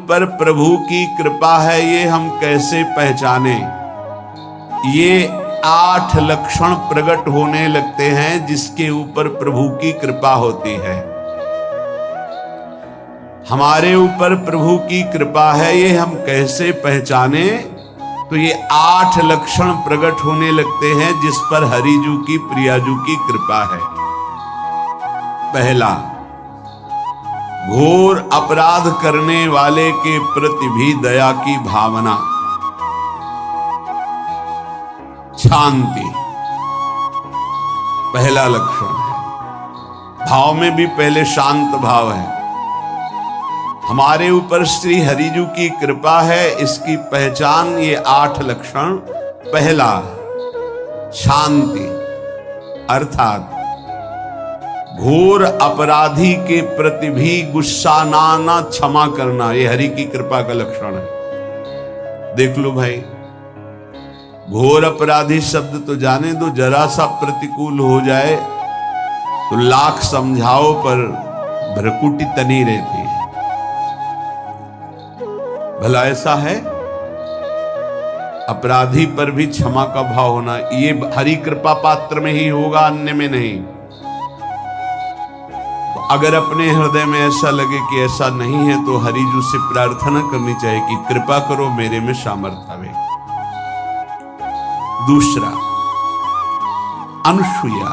ऊपर प्रभु की कृपा है ये हम कैसे पहचाने? ये 8 लक्षण प्रकट होने लगते हैं जिसके ऊपर प्रभु की कृपा होती है। हमारे ऊपर प्रभु की कृपा है ये हम कैसे पहचाने? तो ये 8 लक्षण प्रकट होने लगते हैं जिस पर हरिजू की प्रियाजू की कृपा है। पहला, घोर अपराध करने वाले के प्रति भी दया की भावना, शांति पहला लक्षण है। भाव में भी पहले शांत भाव है। हमारे ऊपर श्री हरिजू की कृपा है, इसकी पहचान ये 8 लक्षण। पहला, शांति, अर्थात घोर अपराधी के प्रति भी गुस्सा ना आना, क्षमा करना, ये हरि की कृपा का लक्षण है। देख लो भाई, घोर अपराधी शब्द तो जाने दो, जरा सा प्रतिकूल हो जाए तो लाख समझाओ पर भ्रकुटी तनी रहती है। भला ऐसा है? अपराधी पर भी क्षमा का भाव होना, ये हरि कृपा पात्र में ही होगा, अन्य में नहीं। तो अगर अपने हृदय में ऐसा लगे कि ऐसा नहीं है तो हरिजू से प्रार्थना करनी चाहिए कि कृपा करो, मेरे में सामर्थ्य आवे। दूसरा, अनुसूया,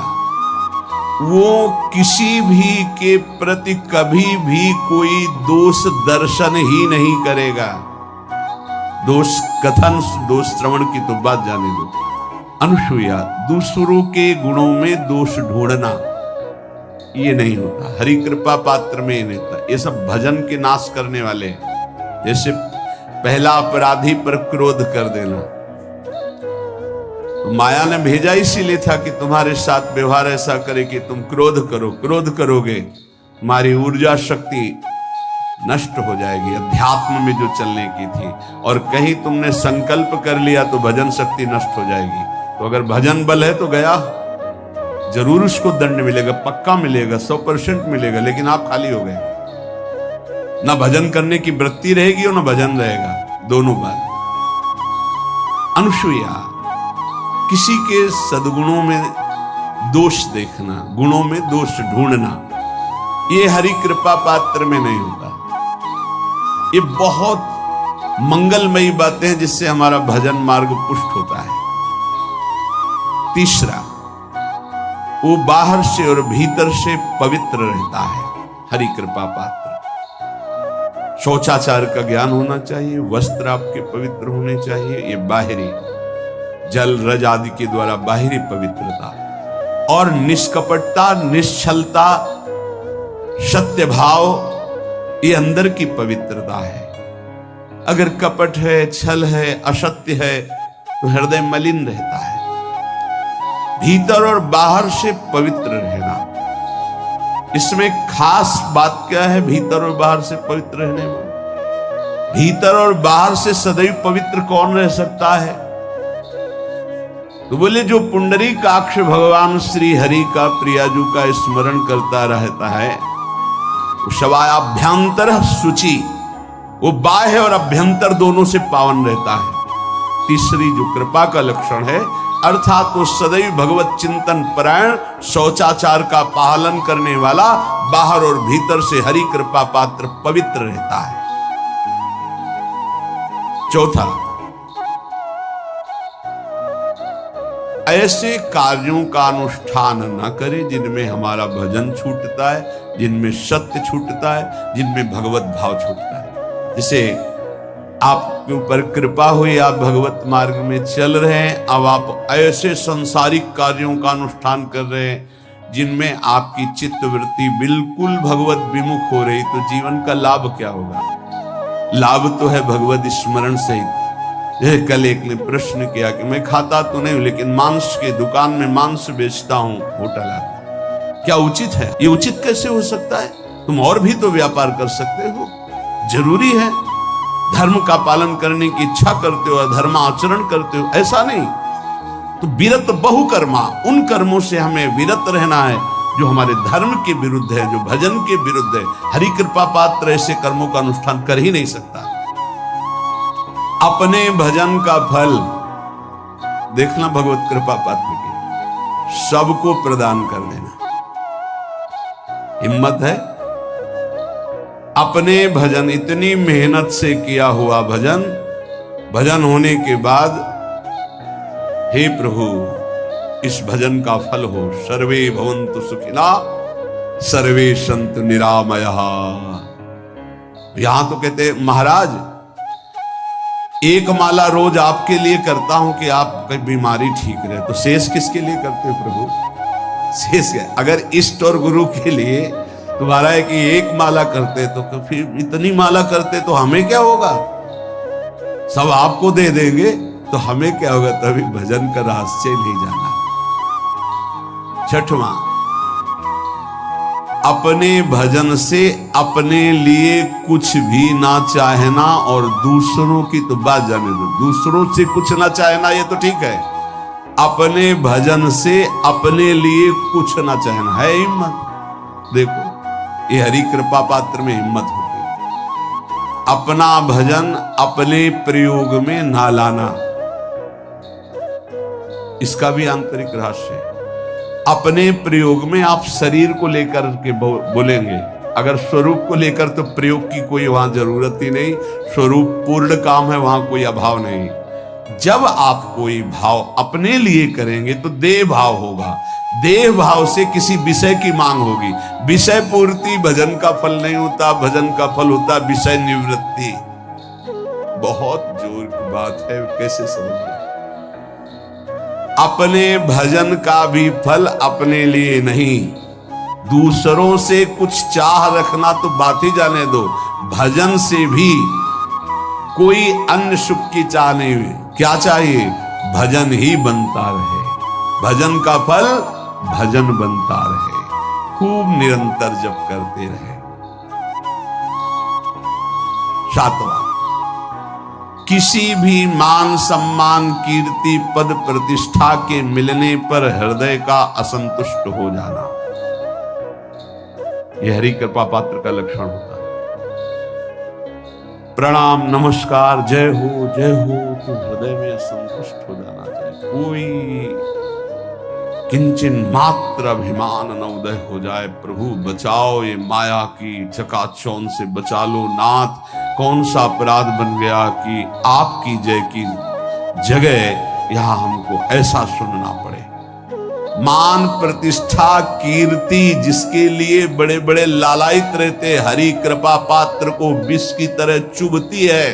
वो किसी भी के प्रति कभी भी कोई दोष दर्शन ही नहीं करेगा। दोष कथन, दोष श्रवण की तो बात जाने दो। अनुसूया, दूसरों के गुणों में दोष ढूंढना ये नहीं होता, हरि कृपा पात्र में नहीं होता। ये सब भजन के नाश करने वाले हैं। जैसे पहला अपराधी पर क्रोध कर देना, तो माया ने भेजा इसीलिए था कि तुम्हारे साथ व्यवहार ऐसा करे कि तुम क्रोध करो। क्रोध करोगे तुम्हारी ऊर्जा शक्ति नष्ट हो जाएगी, अध्यात्म में जो चलने की थी। और कहीं तुमने संकल्प कर लिया तो भजन शक्ति नष्ट हो जाएगी। तो अगर भजन बल है तो गया, जरूर उसको दंड मिलेगा, पक्का मिलेगा, 100% मिलेगा, लेकिन आप खाली हो गए। ना भजन करने की वृत्ति रहेगी और ना भजन रहेगा, दोनों बात। अनुसूया, किसी के सद्गुणों में दोष देखना, गुणों में दोष ढूंढना, ये हरि कृपा पात्र में नहीं होता। ये बहुत मंगलमयी बातें हैं जिससे हमारा भजन मार्ग पुष्ट होता है। तीसरा, वो बाहर से और भीतर से पवित्र रहता है, हरि कृपा पात्र। शौचाचार का ज्ञान होना चाहिए, वस्त्र आपके पवित्र होने चाहिए, ये बाहरी जल रज आदि के द्वारा बाहरी पवित्रता। और निष्कपटता, निश्चलता, सत्य भाव, ये अंदर की पवित्रता है। अगर कपट है, छल है, असत्य है तो हृदय मलिन रहता है। भीतर और बाहर से पवित्र रहना, इसमें खास बात क्या है? भीतर और बाहर से पवित्र रहने में, भीतर और बाहर से सदैव पवित्र कौन रह सकता है? तो बोले जो पुंडरीकाक्ष भगवान श्री हरि का प्रियाजू का स्मरण करता रहता है, शवायाभ्यंतर शुचि, वो बाह्य और अभ्यंतर दोनों से पावन रहता है। तीसरी जो कृपा का लक्षण है, अर्थात वो सदैव भगवत चिंतन परायण, शौचाचार का पालन करने वाला, बाहर और भीतर से हरि कृपा पात्र पवित्र रहता है। चौथा, ऐसे कार्यों का अनुष्ठान न करें जिनमें हमारा भजन छूटता है, जिनमें सत्य छूटता है, जिनमें भगवत भाव छूटता है। जैसे आपके ऊपर कृपा हुई, आप भगवत मार्ग में चल रहे हैं, अब आप ऐसे सांसारिक कार्यों का अनुष्ठान कर रहे हैं जिनमें आपकी चित्तवृत्ति बिल्कुल भगवत विमुख हो रही, तो जीवन का लाभ क्या होगा? लाभ तो है भगवत स्मरण सहित। कल एक ने प्रश्न किया कि मैं खाता तो नहीं हूं लेकिन मांस के दुकान में मांस बेचता हूं, होटल आता, क्या उचित है? ये उचित कैसे हो सकता है? तुम और भी तो व्यापार कर सकते हो। जरूरी है धर्म का पालन करने की इच्छा करते हो, धर्म आचरण करते हो, ऐसा नहीं। तो विरत बहुकर्मा, उन कर्मों से हमें विरत रहना है जो हमारे धर्म के विरुद्ध है, जो भजन के विरुद्ध है। हरि कृपा पात्र ऐसे कर्मों का अनुष्ठान कर ही नहीं सकता। अपने भजन का फल देखना भगवत कृपा पात्र की, सबको प्रदान कर देना। हिम्मत है? अपने भजन, इतनी मेहनत से किया हुआ भजन, भजन होने के बाद हे प्रभु इस भजन का फल हो, सर्वे भवन्तु सुखिना सर्वे सन्तु निरामयः। यहां तो कहते महाराज एक माला रोज आपके लिए करता हूं कि आपकी बीमारी ठीक रहे, तो शेष किसके लिए करते हो प्रभु? शेष है अगर इष्ट और गुरु के लिए तुम्हारा है कि एक माला करते तो फिर इतनी माला करते तो हमें क्या होगा? सब आपको दे देंगे तो हमें क्या होगा? तभी भजन का रहस्य नहीं जाना। छठवां, अपने भजन से अपने लिए कुछ भी ना चाहना और दूसरों की तो बात जाने दो, दूसरों से कुछ ना चाहना ये तो ठीक है, अपने भजन से अपने लिए कुछ ना चाहना है हिम्मत। देखो ये हरि कृपा पात्र में हिम्मत होती है। अपना भजन अपने प्रयोग में ना लाना, इसका भी आंतरिक रहस्य है। अपने प्रयोग में आप शरीर को लेकर के बोलेंगे, अगर स्वरूप को लेकर तो प्रयोग की कोई वहां जरूरत ही नहीं, स्वरूप पूर्ण काम है, वहां कोई अभाव नहीं। जब आप कोई भाव अपने लिए करेंगे तो देह भाव होगा, देह भाव से किसी विषय की मांग होगी। विषय पूर्ति भजन का फल नहीं होता, भजन का फल होता विषय निवृत्ति। बहुत जोर की बात है, कैसे समझ? अपने भजन का भी फल अपने लिए नहीं, दूसरों से कुछ चाह रखना तो बात ही जाने दो, भजन से भी कोई अन्य सुख की चाह नहीं। क्या चाहिए? भजन ही बनता रहे, भजन का फल भजन बनता रहे, खूब निरंतर जप करते रहे। सातवां, किसी भी मान सम्मान कीर्ति पद प्रतिष्ठा के मिलने पर हृदय का असंतुष्ट हो जाना, यह हरि कृपा पात्र का लक्षण होता है। प्रणाम नमस्कार जय हो तो हृदय में असंतुष्ट हो जाना चाहिए। कोई किंचन मात्र अभिमान न उदय हो जाए। प्रभु बचाओ, ये माया की चकाचौंध से बचा लो नाथ। कौन सा अपराध बन गया कि आपकी जय की जगह यहां हमको ऐसा सुनना पड़े। मान प्रतिष्ठा कीर्ति जिसके लिए बड़े बड़े लालायित रहते, हरि कृपा पात्र को विष की तरह चुभती है।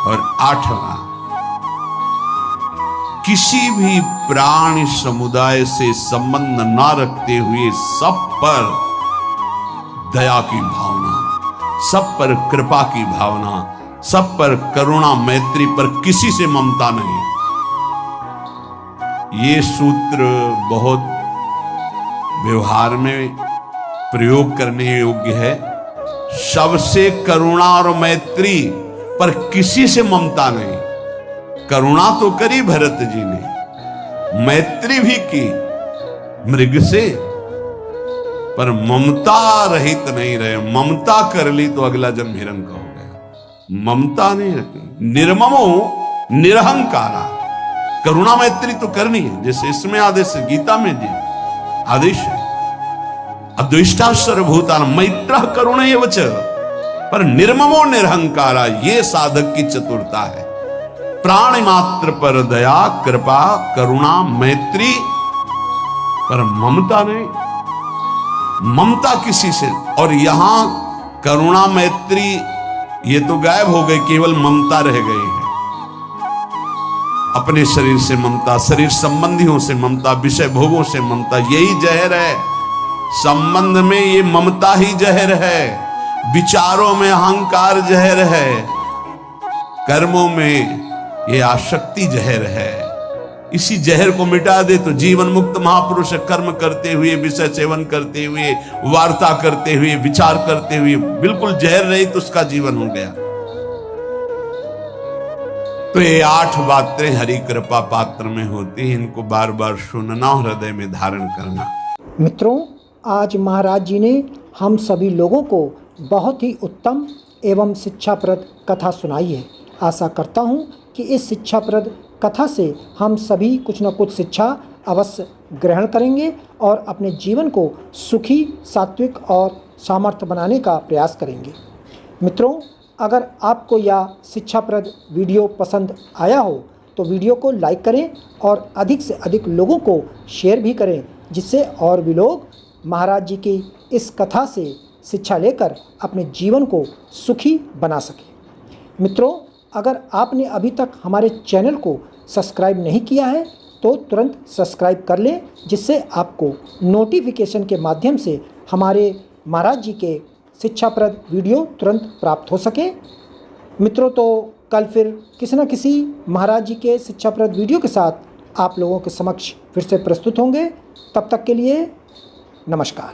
और आठवां, किसी भी प्राणी समुदाय से संबंध ना रखते हुए सब पर दया की भावना, सब पर कृपा की भावना, सब पर करुणा मैत्री पर किसी से ममता नहीं। ये सूत्र बहुत व्यवहार में प्रयोग करने योग्य है। सबसे करुणा और मैत्री पर किसी से ममता नहीं। करुणा तो करी भरत जी ने, मैत्री भी की मृग से, पर ममता रहित नहीं रहे। ममता कर ली तो अगला जन्म हिरण का हो गया। ममता नहीं रखी। निर्ममो निरहंकारा, करुणा मैत्री तो करनी है, जैसे इसमें आदेश है, गीता में जी आदेश है, अद्वेष्टा सर्वभूतान मैत्रः करुणैव च, पर निर्ममो निरहंकारा, ये साधक की चतुरता है। प्राणी मात्र पर दया कृपा करुणा मैत्री, पर ममता नहीं। ममता किसी से, और यहां करुणा मैत्री ये तो गायब हो गई, केवल ममता रह गई है। अपने शरीर से ममता, शरीर संबंधियों से ममता, विषय भोगों से ममता, यही जहर है। संबंध में ये ममता ही जहर है, विचारों में अहंकार जहर है, कर्मों में ये आसक्ति जहर है। इसी जहर को मिटा दे तो जीवन मुक्त महापुरुष कर्म करते हुए, विषय सेवन करते हुए, वार्ता करते हुए, विचार करते हुए, बिल्कुल जहर रहित तो उसका जीवन हो गया। तो ये 8 बातें हरि कृपा पात्र में होती हैं, इनको बार बार सुनना और हृदय में धारण करना। मित्रों, आज महाराज जी ने हम सभी लोगों को बहुत ही उत्तम एवं शिक्षाप्रद कथा सुनाई है। आशा करता हूँ कि इस शिक्षाप्रद कथा से हम सभी कुछ न कुछ शिक्षा अवश्य ग्रहण करेंगे और अपने जीवन को सुखी, सात्विक और सामर्थ्य बनाने का प्रयास करेंगे। मित्रों, अगर आपको यह शिक्षाप्रद वीडियो पसंद आया हो तो वीडियो को लाइक करें और अधिक से अधिक लोगों को शेयर भी करें, जिससे और भी लोग महाराज जी की इस कथा से शिक्षा लेकर अपने जीवन को सुखी बना सकें। मित्रों, अगर आपने अभी तक हमारे चैनल को सब्सक्राइब नहीं किया है तो तुरंत सब्सक्राइब कर लें, जिससे आपको नोटिफिकेशन के माध्यम से हमारे महाराज जी के शिक्षाप्रद वीडियो तुरंत प्राप्त हो सके। मित्रों, तो कल फिर किसी न किसी महाराज जी के शिक्षाप्रद वीडियो के साथ आप लोगों के समक्ष फिर से प्रस्तुत होंगे। तब तक के लिए नमस्कार।